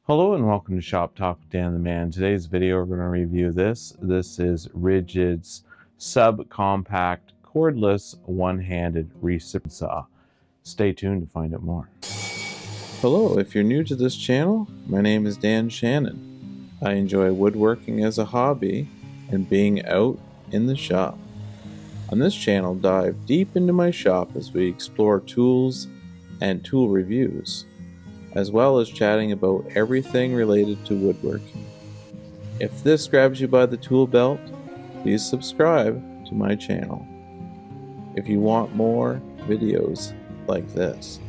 Hello and welcome to Shop Talk with Dan the Man. Today's video we're going to review this. This is RIDGID's SubCompact cordless one-handed reciprocating saw. Stay tuned to find out more. Hello, if you're new to this channel, my name is Dan Shannon. I enjoy woodworking as a hobby and being out in the shop. On this channel, dive deep into my shop as we explore tools and tool reviews, as well as chatting about everything related to woodworking. If this grabs you by the tool belt, please subscribe to my channel if you want more videos like this.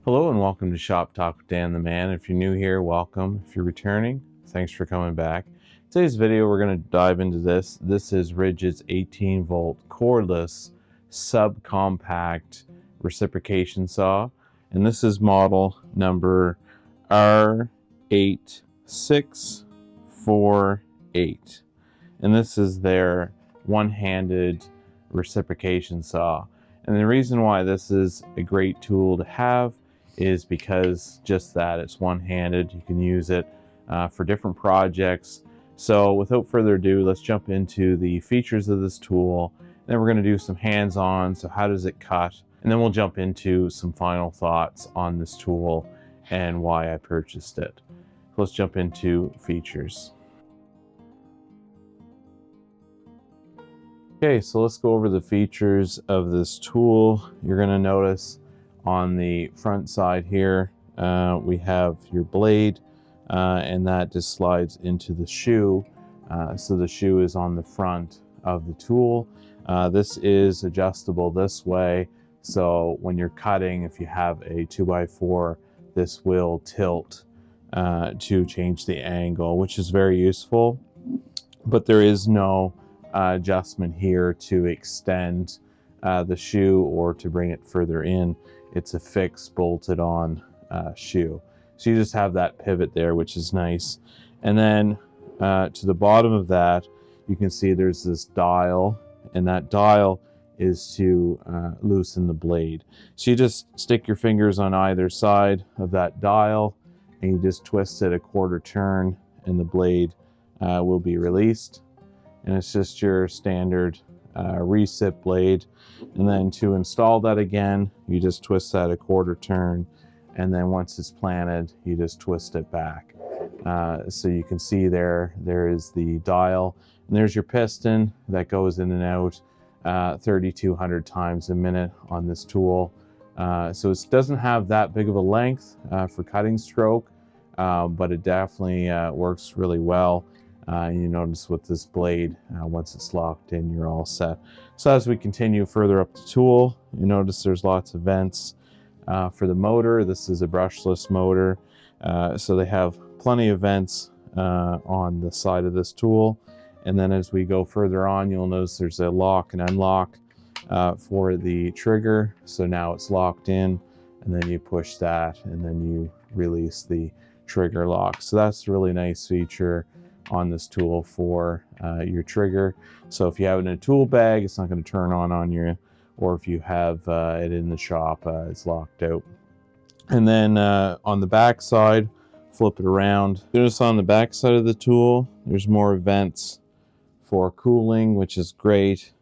Hello and welcome to Shop Talk with Dan the Man. If you're new here, welcome. If you're returning, thanks for coming back. Today's video we're going to dive into this. This is RIDGID's 18-volt cordless subcompact reciprocation saw, and this is model number R8648, and this is their one-handed reciprocation saw. And the reason why this is a great tool to have is because just that, it's one-handed. You can use it for different projects. So without further ado, let's jump into the features of this tool. Then we're going to do some hands-on, so how does it cut? And then we'll jump into some final thoughts on this tool and why I purchased it. Let's jump into features. Okay, so let's go over the features of this tool. You're going to notice on the front side here, we have your blade, and that just slides into the shoe. So the shoe is on the front of the tool. This is adjustable this way. So when you're cutting, if you have a 2x4, this will tilt to change the angle, which is very useful. But there is no adjustment here to extend the shoe or to bring it further in. It's a fixed bolted on shoe. So you just have that pivot there, which is nice. And then to the bottom of that, you can see there's this dial, and that dial is to loosen the blade. So you just stick your fingers on either side of that dial and you just twist it a quarter turn and the blade will be released. And it's just your standard recip blade. And then to install that again, you just twist that a quarter turn, and then once it's planted, you just twist it back. So you can see there is the dial, and there's your piston that goes in and out 3,200 times a minute on this tool. So it doesn't have that big of a length for cutting stroke, but it definitely works really well. You notice with this blade, once it's locked in, you're all set. So as we continue further up the tool, you notice there's lots of vents for the motor. This is a brushless motor, so they have plenty of vents on the side of this tool. And then as we go further on, you'll notice there's a lock and unlock for the trigger. So now it's locked in, and then you push that, and then you release the trigger lock. So that's a really nice feature on this tool for your trigger. So if you have it in a tool bag, it's not going to turn on you, or if you have it in the shop, it's locked out. And then on the back side, flip it around. Notice on the back side of the tool, there's more vents for cooling, which is great.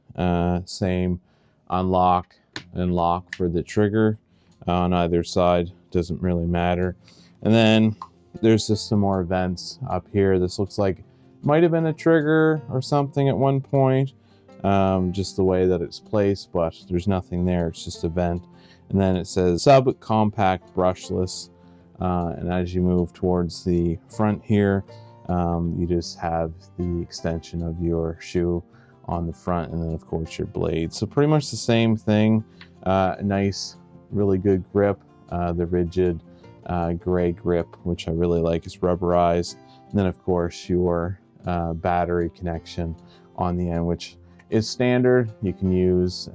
Same unlock and lock for the trigger on either side, doesn't really matter. And then there's just some more vents up here. This looks like it might have been a trigger or something at one point, just the way that it's placed, but there's nothing there. It's just a vent. And then it says subcompact brushless. And as you move towards the front here, you just have the extension of your shoe on the front, and then of course your blade. So pretty much the same thing. Nice, really good grip. The RIDGID gray grip, which I really like, is rubberized. And then of course your battery connection, on the end, which is standard. You can use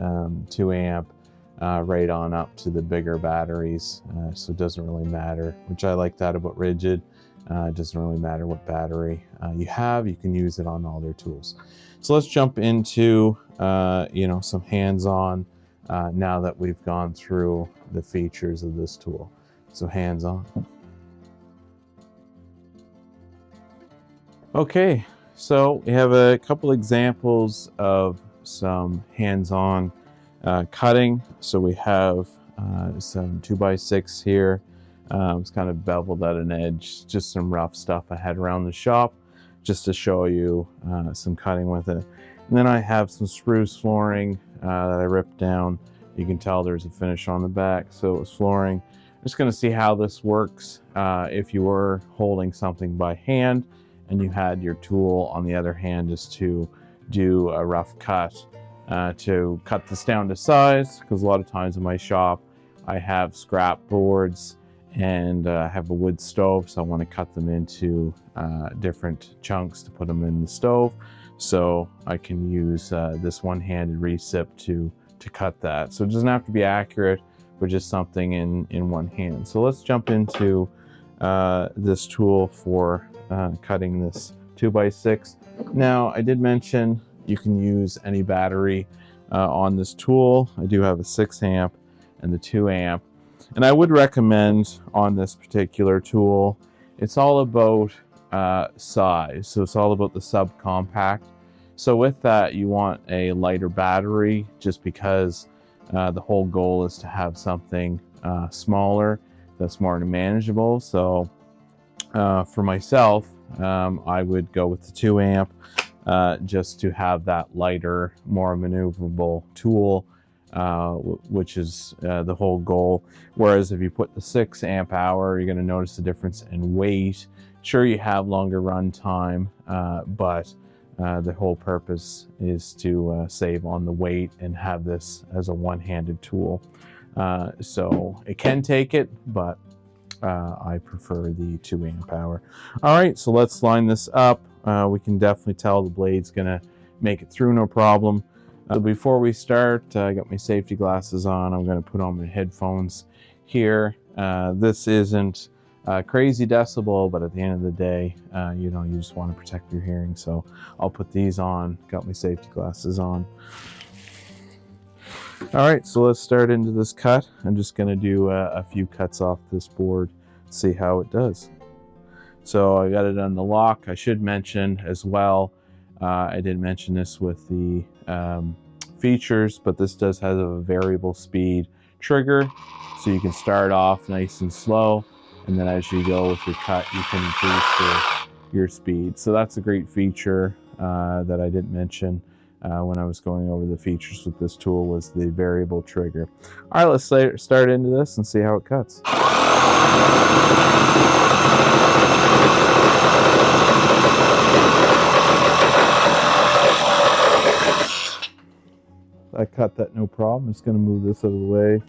2 amp right on up to the bigger batteries, so it doesn't really matter, which I like that about RIDGID. It doesn't really matter what battery you have, you can use it on all their tools. So let's jump into some hands-on now that we've gone through the features of this tool. So hands-on. Okay, so we have a couple examples of some hands-on cutting. So we have some 2x6 here. It's kind of beveled at an edge, just some rough stuff I had around the shop just to show you some cutting with it. And then I have some spruce flooring that I ripped down. You can tell there's a finish on the back, so it's flooring. I'm just going to see how this works if you were holding something by hand and you had your tool on the other hand just to do a rough cut to cut this down to size, because a lot of times in my shop I have scrap boards and I have a wood stove, so I want to cut them into different chunks to put them in the stove, so I can use this one-handed recip to cut that. So it doesn't have to be accurate, but just something in one hand. So let's jump into this tool for cutting this 2x6. Now, I did mention you can use any battery on this tool. I do have a 6 amp and the 2 amp. And I would recommend on this particular tool, it's all about size. So it's all about the subcompact. So with that, you want a lighter battery just because the whole goal is to have something smaller that's more manageable. So for myself, I would go with the 2 amp just to have that lighter, more maneuverable tool, which is the whole goal. Whereas if you put the 6 amp hour, you're going to notice the difference in weight. Sure, you have longer run time, but the whole purpose is to save on the weight and have this as a one-handed tool. So it can take it, but I prefer the 2 amp hour. All right, so let's line this up. We can definitely tell the blade's gonna make it through no problem. So before we start, I got my safety glasses on. I'm gonna put on my headphones here. This isn't crazy decibel, but at the end of the day, you just want to protect your hearing. So I'll put these on, got my safety glasses on. All right, so let's start into this cut. I'm just gonna do a few cuts off this board, see how it does. So I got it on the lock. I should mention as well, I did mention this with the features, but this does have a variable speed trigger. So you can start off nice and slow, and then as you go with your cut, you can increase your speed. So that's a great feature that I didn't mention when I was going over the features with this tool, was the variable trigger. All right, let's start into this and see how it cuts. I cut that no problem. I'm just going to move this out of the way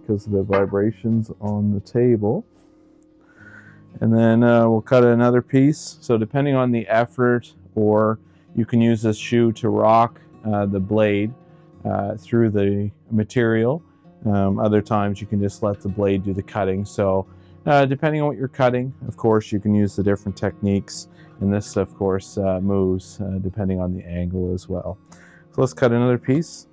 because of the vibrations on the table. And then we'll cut another piece. So depending on the effort, or you can use this shoe to rock the blade through the material. Other times you can just let the blade do the cutting. So depending on what you're cutting, of course, you can use the different techniques. And this, of course, moves depending on the angle as well. So let's cut another piece.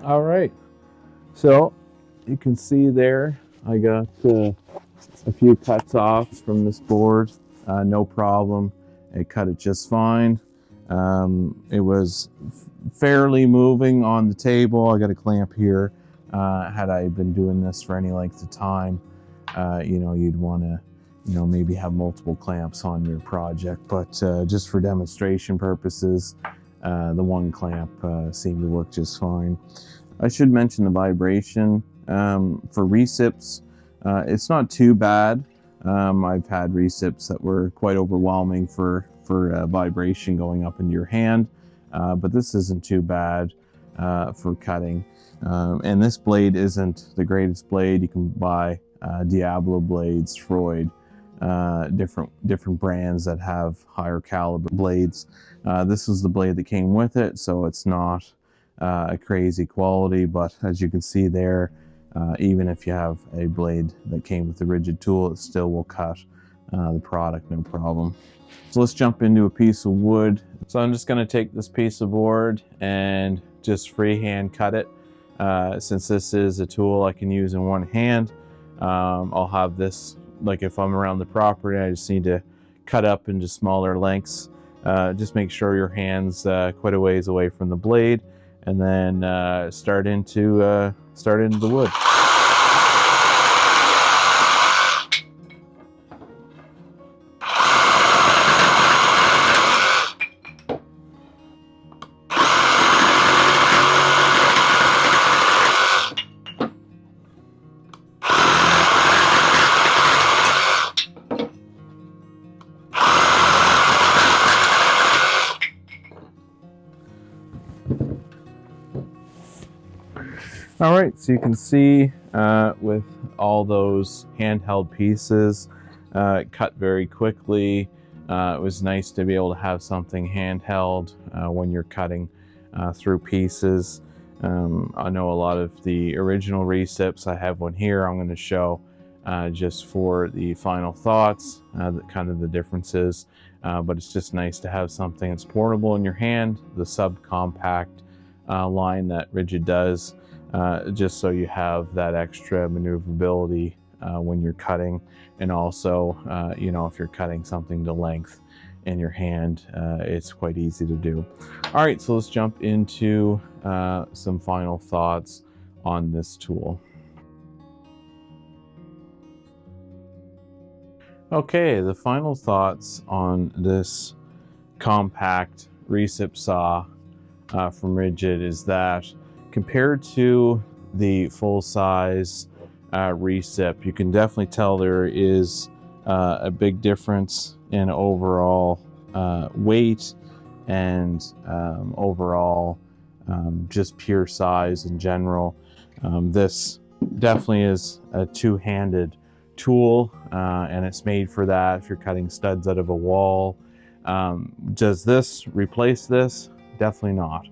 All right, so you can see there, I got a few cuts off from this board, no problem. It cut it just fine. It was fairly moving on the table. I got a clamp here. Had I been doing this for any length of time, you'd want to you know, maybe have multiple clamps on your project, but just for demonstration purposes, the one clamp seemed to work just fine. I should mention the vibration for recips. It's not too bad. I've had recips that were quite overwhelming for vibration going up into your hand, but this isn't too bad for cutting. And this blade isn't the greatest blade. You can buy Diablo blades, Freud, different brands that have higher caliber blades. This is the blade that came with it, so it's not a crazy quality, but as you can see there, even if you have a blade that came with the RIDGID tool, it still will cut the product no problem. So let's jump into a piece of wood. So I'm just going to take this piece of board and just freehand cut it. Since this is a tool I can use in one hand, I'll have this, like if I'm around the property, I just need to cut up into smaller lengths. Just make sure your hand's quite a ways away from the blade, and then start into the wood. All right, so you can see with all those handheld pieces, cut very quickly. It was nice to be able to have something handheld when you're cutting through pieces. I know a lot of the original recips. I have one here I'm going to show just for the final thoughts, kind of the differences. But it's just nice to have something that's portable in your hand. The subcompact line that RIDGID does. Just so you have that extra maneuverability when you're cutting, and also, you know, if you're cutting something to length in your hand, it's quite easy to do. All right, so let's jump into some final thoughts on this tool. Okay, the final thoughts on this compact recip saw from RIDGID is that compared to the full-size recip, you can definitely tell there is a big difference in overall weight and overall just pure size in general. This definitely is a two-handed tool, and it's made for that if you're cutting studs out of a wall. Does this replace this? Definitely not.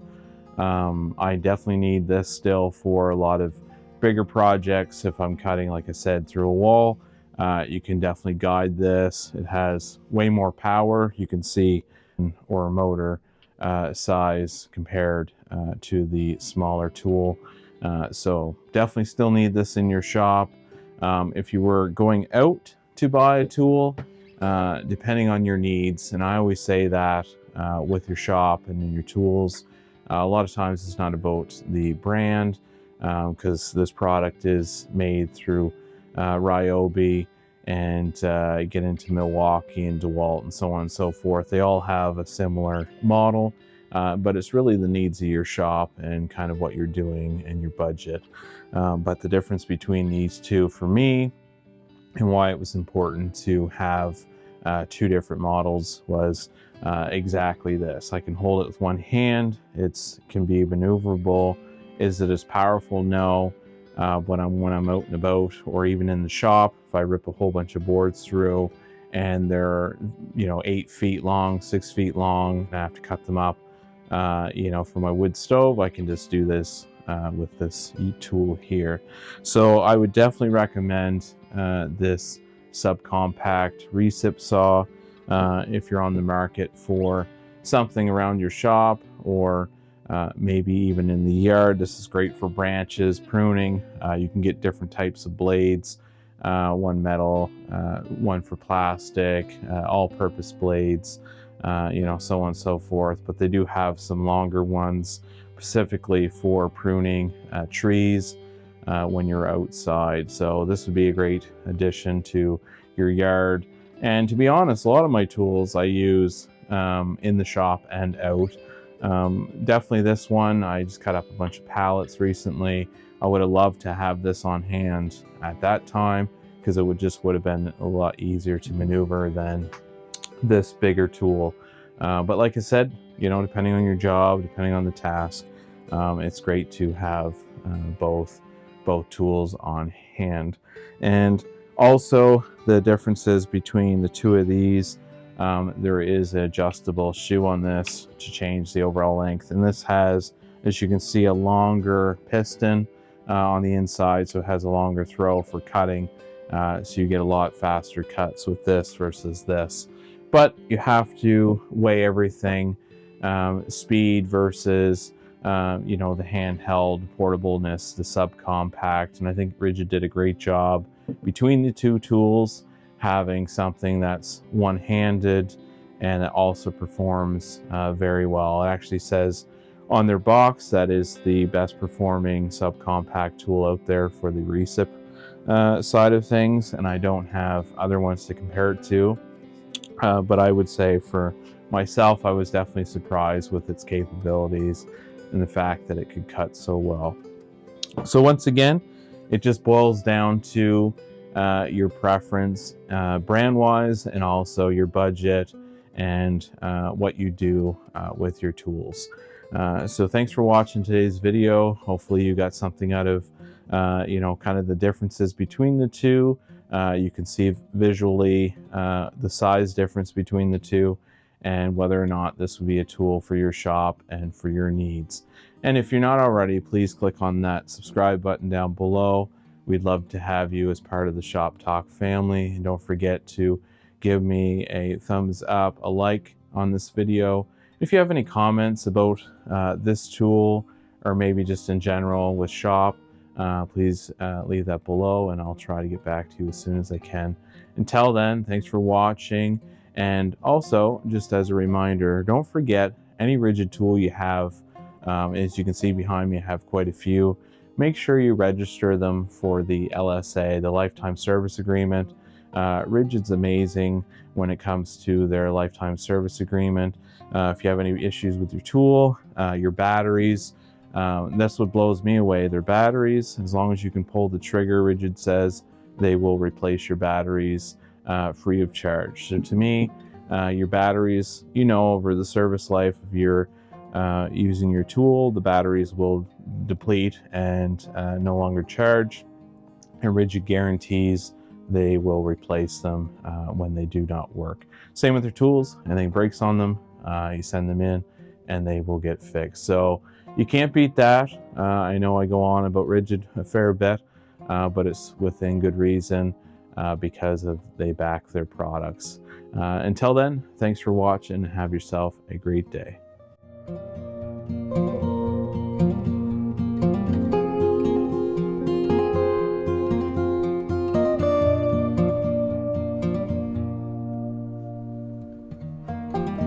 I definitely need this still for a lot of bigger projects. If I'm cutting, like I said, through a wall, you can definitely guide this. It has way more power, you can see, or a motor size compared to the smaller tool. So definitely still need this in your shop. If you were going out to buy a tool, depending on your needs, and I always say that with your shop and in your tools, a lot of times it's not about the brand, because this product is made through Ryobi, and get into Milwaukee and DeWalt and so on and so forth. They all have a similar model, but it's really the needs of your shop and kind of what you're doing and your budget. But the difference between these two for me, and why it was important to have two different models, was exactly this. I can hold it with one hand. It can be maneuverable. Is it as powerful? No. When I'm out and about, or even in the shop, if I rip a whole bunch of boards through and they're 8 feet long, 6 feet long, and I have to cut them up, for my wood stove, I can just do this with this tool here. So I would definitely recommend this subcompact recip saw if you're on the market for something around your shop, or maybe even in the yard. This is great for branches, pruning. You can get different types of blades, one metal, one for plastic, all-purpose blades, so on and so forth. But they do have some longer ones specifically for pruning trees when you're outside. So this would be a great addition to your yard. And to be honest, a lot of my tools I use in the shop and out. Definitely this one, I just cut up a bunch of pallets recently. I would have loved to have this on hand at that time, because it would have been a lot easier to maneuver than this bigger tool. But like I said, you know, depending on your job, depending on the task, it's great to have both tools on hand. And also the differences between the two of these, there is an adjustable shoe on this to change the overall length. And this has, as you can see, a longer piston on the inside, so it has a longer throw for cutting. So you get a lot faster cuts with this versus this. But you have to weigh everything, speed versus you know, the handheld portableness, the subcompact. And I think RIDGID did a great job between the two tools, having something that's one-handed and it also performs very well. It actually says on their box that is the best performing subcompact tool out there for the recip side of things, and I don't have other ones to compare it to. But I would say for myself, I was definitely surprised with its capabilities and the fact that it could cut so well. So once again, it just boils down to your preference brand-wise, and also your budget and what you do with your tools. So thanks for watching today's video. Hopefully you got something out of you know, kind of the differences between the two. You can see visually the size difference between the two, and whether or not this would be a tool for your shop and for your needs. And if you're not already, please click on that subscribe button down below. We'd love to have you as part of the Shop Talk family. And don't forget to give me a thumbs up, a like on this video. If you have any comments about this tool, or maybe just in general with Shop, please leave that below, and I'll try to get back to you as soon as I can. Until then, thanks for watching. And also, just as a reminder, don't forget, any RIDGID tool you have, as you can see behind me, I have quite a few. Make sure you register them for the LSA, the Lifetime Service Agreement. RIDGID's amazing when it comes to their Lifetime Service Agreement. If you have any issues with your tool, your batteries, that's what blows me away. Their batteries, as long as you can pull the trigger, RIDGID says they will replace your batteries free of charge. So to me, your batteries, you know, over the service life of your using your tool, the batteries will deplete and no longer charge. And RIDGID guarantees they will replace them when they do not work. Same with their tools. Anything breaks on them, you send them in and they will get fixed. So you can't beat that. I know I go on about RIDGID a fair bit, but it's within good reason because they back their products. Until then, thanks for watching and have yourself a great day.